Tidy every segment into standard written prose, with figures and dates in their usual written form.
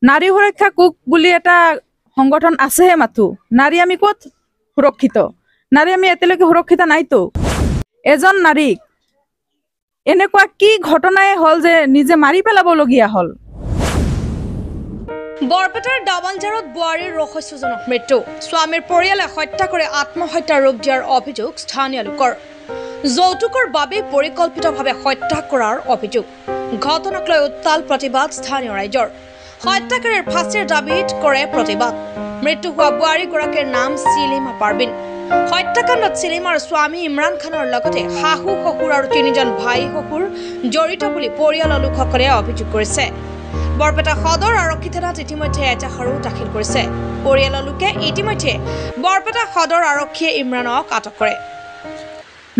নাৰী সুৰক্ষা কুক বুলি এটা সংগঠন আছেহে মাথো নাৰী আমি ক'ত সুৰক্ষিত নাৰী আমি এতিয়ালৈকে সুৰক্ষিত নাইতো এজন নাৰীক এনেকুৱা কি ঘটনাই হ'ল যে নিজে মাৰি পেলাবলগীয়া হ'ল বৰপেটাৰ দামালজাৰত বোৱাৰীৰ ৰহস্যজনক মৃত্যু স্বামীৰ পৰিয়ালে হত্যা কৰি আত্মহত্যাৰ ৰূপ দিয়াৰ অভিযোগ স্থানীয় লোকৰ যৌতুকৰ বাবে পৰিকল্পিতভাৱে হত্যা কৰাৰ অভিযোগ ঘটনাক লৈ উত্তাল প্ৰতিবাদ স্থানীয় ৰাইজৰ হত্যাকাৰীৰ ফাঁচীৰ দাবীত কৰে প্ৰতিবাদ মৃত্যু হোৱা বোৱাৰীগৰাকীৰ নাম চিলিমা পাৰবিন হত্যাকাণ্ডত চিলিমাৰ স্বামী ইমৰান খানৰ লগতে শাহু শহুৰ আৰু তিনিজন ভাই শহুৰ জড়িত বুলি পৰিয়ালৰ লোকসকলে অভিযোগ কৰিছে বৰপেটা সদৰ আৰক্ষী থানাত ইতিমধ্যে এজাহাৰো দাখিল কৰিছে পৰিয়ালৰ লোকে ইতিমধ্যে বৰপেটা সদৰ আৰক্ষীয়ে ইমৰানক আটক কৰে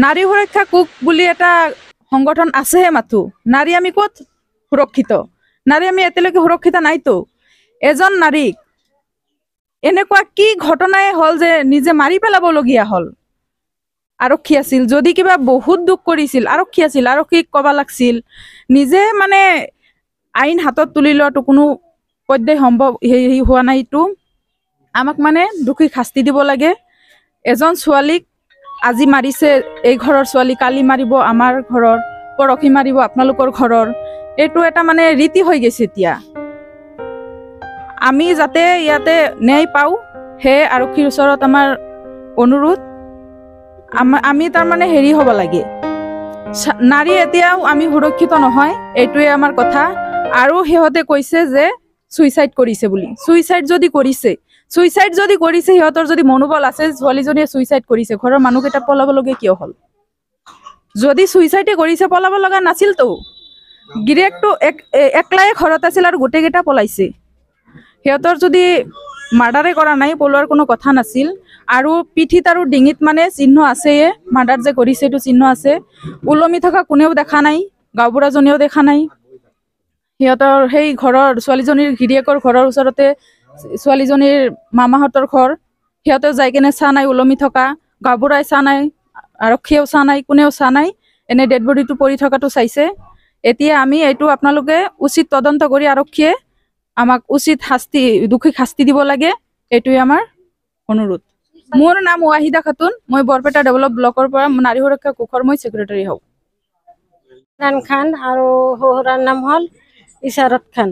নাৰী সুৰক্ষা কুক বুলি এটা সংগঠন আছেহে মাথো নাৰী আমি ক'ত সুৰক্ষিত নাৰী আমি এতিয়ালৈকে সুৰক্ষিত নাইতো এজন নাৰীক এনেকুৱা কি ঘটনাই হ'ল যে নিজে মাৰি পেলাবলগীয়া হ'ল আৰক্ষী আছিল যদি কিবা বহুত দুখ কৰিছিল আৰক্ষী আছিল আৰক্ষীক ক'ব লাগিছিল নিজে মানে আইন হাতত তুলি লোৱাটো কোনো পৰ্যায় সম্ভৱ হেৰি হোৱা নাইতো আমাক মানে দুখী শাস্তি দিব লাগে এজন ছোৱালীক আজি মাৰিছে এই ঘৰৰ ছোৱালী কালি মাৰিব আমাৰ ঘৰৰ পৰহি মাৰিব আপোনালোকৰ ঘৰৰ এইটো এটা মানে ৰীতি হৈ গৈছে এতিয়া আমি যাতে ইয়াতে ন্যায় পাওঁ হে আৰক্ষীৰ ওচৰত আমাৰ অনুৰোধ আমি তাৰমানে হেৰি হ'ব লাগে নাৰী এতিয়াও আমি সুৰক্ষিত নহয় এইটোৱে আমাৰ কথা আৰু সিহঁতে কৈছে যে সুইচাইড কৰিছে বুলি সুইচাইড যদি কৰিছে সিহঁতৰ যদি মনোবল আছে ছোৱালীজনীয়ে সুইচাইড কৰিছে ঘৰৰ মানুহকেইটা পলাবলগীয়া কিয় হ'ল যদি সুইচাইডে কৰিছে পলাব লগা নাছিলতো গিৰিয়েকটো একলাই ঘৰত আছিল আৰু গোটেইকেইটা পলাইছে সিহঁতৰ যদি মাৰ্ডাৰে কৰা নাই পলোৱাৰ কোনো কথা নাছিল আৰু পিঠিত আৰু ডিঙিত মানে চিহ্ন আছে মাৰ্ডাৰ যে কৰিছে এইটো চিহ্ন আছে ওলমি থকা কোনেও দেখা নাই গাঁওবুঢ়াজনীও দেখা নাই সিহঁতৰ সেই ঘৰৰ ছোৱালীজনীৰ গিৰিয়েকৰ ঘৰৰ ওচৰতে ছোৱালীজনীৰ মামাহঁতৰ ঘৰ সিহঁতেও যাই কেনে চা নাই ওলমি থকা গাঁওবুঢ়াই চা নাই আৰক্ষীয়েও চা নাই কোনেও চা নাই এনে ডেড বডিটো পৰি থকাটো চাইছে এতিয়া আমি এইটো আপোনালোকে উচিত তদন্ত কৰি আৰক্ষীয়ে আমাক উচিত শাস্তি দুখী শাস্তি দিব লাগে এইটোৱে আমাৰ অনুৰোধ মোৰ নাম ৱাহিদা খাতুন মই বৰপেটা ডেভেলপ ব্লকৰ পৰা নাৰী সুৰক্ষা কুকৰ মই ছেক্ৰেটাৰী হওঁ ইমৰান খান আৰু শহুৰৰ নাম হ'ল ইছাৰত খান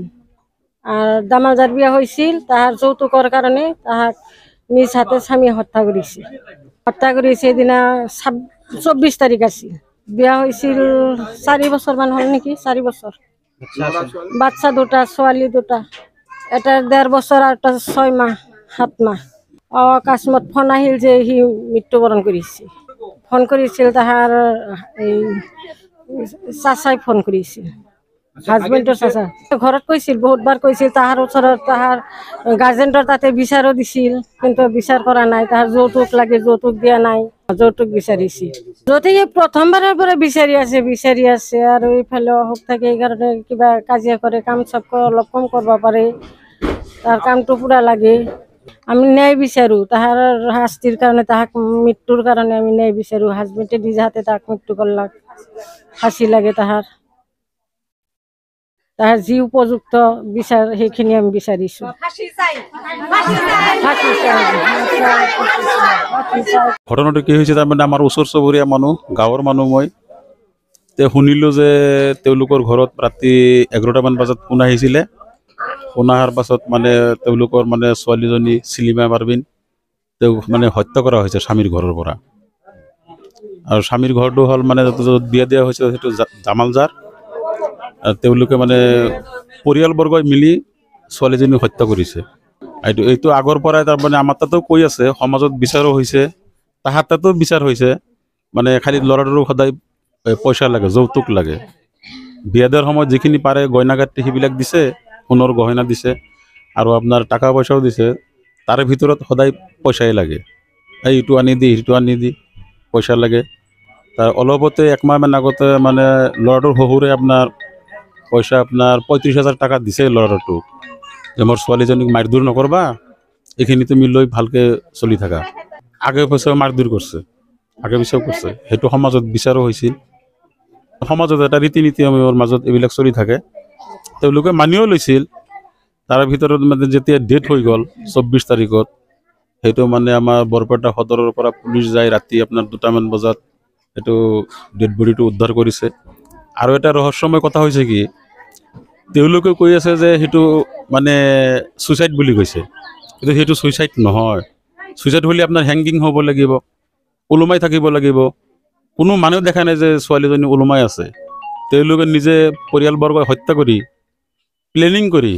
আৰু দামালজাৰ বিয়া হৈছিল তাহাৰ যৌতুকৰ কাৰণে তাহাক নিজ হাতে স্বামী হত্যা কৰিছে সেইদিনা 24 তাৰিখ আছিল বিয়া হৈছিল 4 বছৰমান হ'ল নেকি 4 বছৰ বাচ্চা দুটা ছোৱালী দুটা এটা 1.5 বছৰ আৰু এটা 6 মাহ 7 মাহ অকস্মাত ফোন আহিল যে সি মৃত্যুবৰণ কৰিছিল তাহাৰ এই চাচাই ফোন কৰিছিল হাজবেণ্ডৰ চাচা ঘৰত কৈছিল বহুতবাৰ কৈছিল তাহাৰ ওচৰত তাহাৰ গাৰ্জেণ্টৰ তাতে বিচাৰো দিছিল কিন্তু বিচাৰ কৰা নাই তাহাৰ যৌতুক লাগে যৌতুক দিয়া নাই যৌতুক বিচাৰিছিল যদিহে প্ৰথমবাৰৰ পৰা বিচাৰি আছে আৰু এইফালে অসুখ থাকে এইকাৰণে কিবা কাজিয়া কৰে কাম চাপ অলপ কম কৰিব পাৰে তাৰ কামটো পুৰা লাগে আমি ন্যায় বিচাৰোঁ তাহাৰ শাস্তিৰ কাৰণে তাহাক মৃত্যুৰ কাৰণে আমি ন্যায় বিচাৰোঁ হাজবেণ্ডে নিজে হাতে তাক মৃত্যু কৰলাক ফাঁচি লাগে তাহাৰ যি উপযুক্ত বিচাৰ সেইখিনি আমি বিচাৰিছোঁ ঘটনাটো কি হৈছে তাৰমানে আমাৰ ওচৰ চুবুৰীয়া মানুহ গাঁৱৰ মানুহ মই শুনিলোঁ যে তেওঁলোকৰ ঘৰত ৰাতি 11টামান বজাত ফোন আহিছিলে ফোন অহাৰ পাছত মানে তেওঁলোকৰ মানে ছোৱালীজনী চিলিমা পাৰবিন তেওঁক মানে হত্যা কৰা হৈছে স্বামীৰ ঘৰৰ পৰা আৰু স্বামীৰ ঘৰটো হ'ল মানে য'ত বিয়া দিয়া হৈছে সেইটো দামালজাৰ তেওঁলোকে মানে পৰিয়ালবৰ্গই মিলি ছোৱালীজনীক হত্যা কৰিছে এইটো আগৰ পৰাই তাৰমানে আমাৰ তাতো কৈ আছে সমাজত বিচাৰো হৈছে তাহাৰ তাতো বিচাৰ হৈছে মানে খালি ল'ৰাটোৰ সদায় পইচা লাগে যৌতুক লাগে বিয়া দিয়াৰ সময়ত যিখিনি পাৰে গইনা গাঁঠৰি সেইবিলাক দিছে সোণৰ গহনা দিছে আৰু আপোনাৰ টকা পইচাও দিছে তাৰে ভিতৰত সদায় পইচাই লাগে এইটো আনি দি সেইটো আনি দি পইচা লাগে তাৰ অলপতে 1 মাহমান আগতে মানে ল'ৰাটোৰ শহুৰে আপোনাৰ পইচা আপোনাৰ 35,000 টকা দিছে ল'ৰাটোক যে মোৰ ছোৱালীজনীক মাৰধৰ নকৰবা এইখিনি তুমি লৈ ভালকৈ চলি থাকা আগে পিছেও মাৰধৰ কৰিছে আগে পিছেও কৰিছে সেইটো সমাজত বিচাৰো হৈছিল সমাজত এটা ৰীতি নীতি নিয়মৰ মাজত এইবিলাক চলি থাকে তেওঁলোকে মানিও লৈছিল তাৰ ভিতৰত মানে যেতিয়া ডেথ হৈ গ'ল 24 তাৰিখত, সেইটো মানে আমাৰ বৰপেটা সদৰৰ পৰা পুলিচ যায় ৰাতি আপোনাৰ 2টামান বজাত সেইটো ডেড বডিটো উদ্ধাৰ কৰিছে। আৰু এটা ৰহস্যময় কথা হৈছে কি, তেওঁলোকে কৈ আছে যে সেইটো মানে ছুইচাইড বুলি কৈছে, কিন্তু সেইটো ছুইচাইড নহয়। ছুইচাইড হ'লে আপোনাৰ হেংগিং হ'ব লাগিব, ওলোমাই থাকিব লাগিব। কোনো মানুহ দেখা নাই যে ছোৱালীজনী ওলোমাই আছে। তেওঁলোকে নিজে পৰিয়ালবৰ্গই হত্যা কৰি প্লেনিং কৰি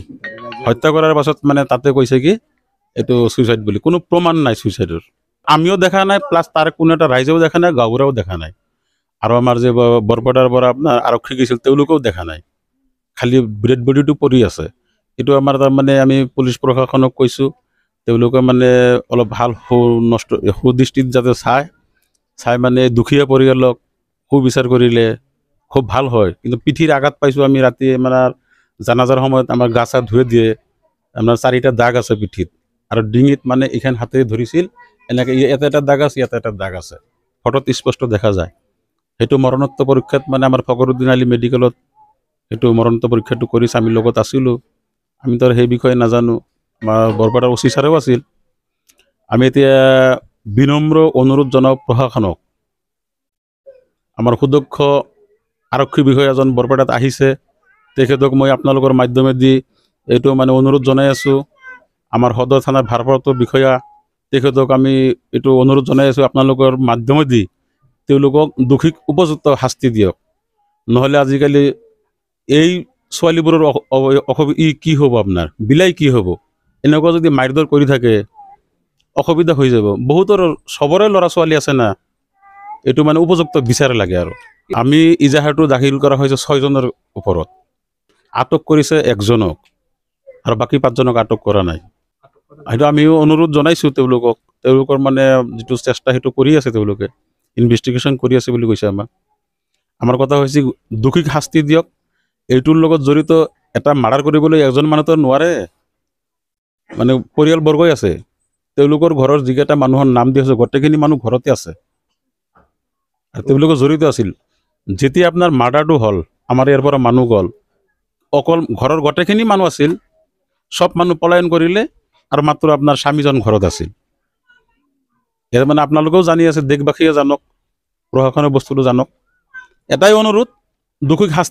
হত্যা কৰাৰ পাছত মানে তাতে কৈছে কি এইটো ছুইচাইড বুলি। কোনো প্ৰমাণ নাই ছুইচাইডৰ, আমিও দেখা নাই, প্লাছ তাৰ কোনো এটা ৰাইজেও দেখা নাই, গাঁওবুঢ়াও দেখা নাই, আৰু আমাৰ যে বৰপেটাৰ পৰা আপোনাৰ আৰক্ষী গৈছিল তেওঁলোকেও দেখা নাই। খালি ডেড বডিটো পৰি আছে। এইটো আমাৰ তাৰমানে আমি পুলিচ প্ৰশাসনক কৈছোঁ, তেওঁলোকে মানে অলপ ভাল সুদৃষ্টিত যাতে চাই মানে দুখীয়া পৰিয়ালক সুবিচাৰ কৰিলে খুব ভাল হয়। কিন্তু পিঠিৰ আঘাত পাইছোঁ আমি ৰাতি মানে জানাজাৰ সময়ত আমাৰ গা চা ধুই দিয়ে, আপোনাৰ 4টা দাগ আছে পিঠিত, আৰু ডিঙিত মানে এইখন হাতেৰে ধৰিছিল এনেকৈ ইয়াতে এটা দাগ আছে, ইয়াতে এটা দাগ আছে, ফটোত স্পষ্ট দেখা যায়। সেইটো মৰণোত্তৰ পৰীক্ষাত মানে আমাৰ ফখৰুদ্দিন আলী মেডিকেলত সেইটো মৰণোত্তৰ পৰীক্ষাটো কৰিছে, আমি লগত আছিলোঁ। আমি তো সেই বিষয়ে নাজানো, আমাৰ বৰপেটাৰ OC ছাৰেও আছিল। আমি এতিয়া বিনম্ৰ অনুৰোধ জনাওঁ প্ৰশাসনক, আমাৰ সুদক্ষ আৰক্ষী বিষয়া এজন বৰপেটাত আহিছে, তেখেতক মই আপোনালোকৰ মাধ্যমেদি এইটো মানে অনুৰোধ জনাই আছোঁ। আমাৰ সদৰ থানাৰ ভাৰপ্ৰাপ্ত বিষয়া তেখেতক আমি এইটো অনুৰোধ জনাই আছোঁ, আপোনালোকৰ মাধ্যমেদি তেওঁলোকক দোষীক উপযুক্ত শাস্তি দিয়ক। নহ'লে আজিকালি এই ছোৱালীবোৰৰ কি হ'ব, আপোনাৰ বিলাই কি হ'ব? এনেকুৱা যদি মাৰধৰ কৰি থাকে অসুবিধা হৈ যাব। বহুতৰ চবৰে ল'ৰা ছোৱালী আছে না, এইটো মানে উপযুক্ত বিচাৰ লাগে। আৰু আমি ইজাহাৰটো দাখিল কৰা হৈছে 6জনৰ ওপৰত, আটক কৰিছে 1জনক, আৰু বাকী 5জনক আটক কৰা নাই। সেইটো আমিও অনুৰোধ জনাইছোঁ তেওঁলোকক, তেওঁলোকৰ মানে যিটো চেষ্টা সেইটো কৰি আছে, তেওঁলোকে ইনভেষ্টিগেশ্যন কৰি আছে বুলি কৈছে আমাক। আমাৰ কথা হৈছে দোষীক শাস্তি দিয়ক। এইটোৰ লগত জড়িত এটা মাৰ্ডাৰ কৰিবলৈ 1জন মানুহতো নোৱাৰে, মানে পৰিয়ালবৰ্গই আছে, তেওঁলোকৰ ঘৰৰ যিকেইটা মানুহৰ নাম দি আছে গোটেইখিনি মানুহ ঘৰতে আছে, আৰু তেওঁলোকে জড়িত আছিল। যেতিয়া আপোনাৰ মাৰ্ডাৰটো হ'ল, আমাৰ ইয়াৰ পৰা মানুহ গ'ল, অকল ঘৰৰ গোটেইখিনি মানুহ আছিল, চব মানুহ পলায়ন কৰিলে, আৰু মাত্ৰ আপোনাৰ স্বামীজন ঘৰত আছিল। ইয়াৰ মানে আপোনালোকেও জানি আছে, দেশবাসীয়ে জানক, প্ৰশাসনে বস্তুটো জানক। এটাই অনুৰোধ, দোষীক শাস্তি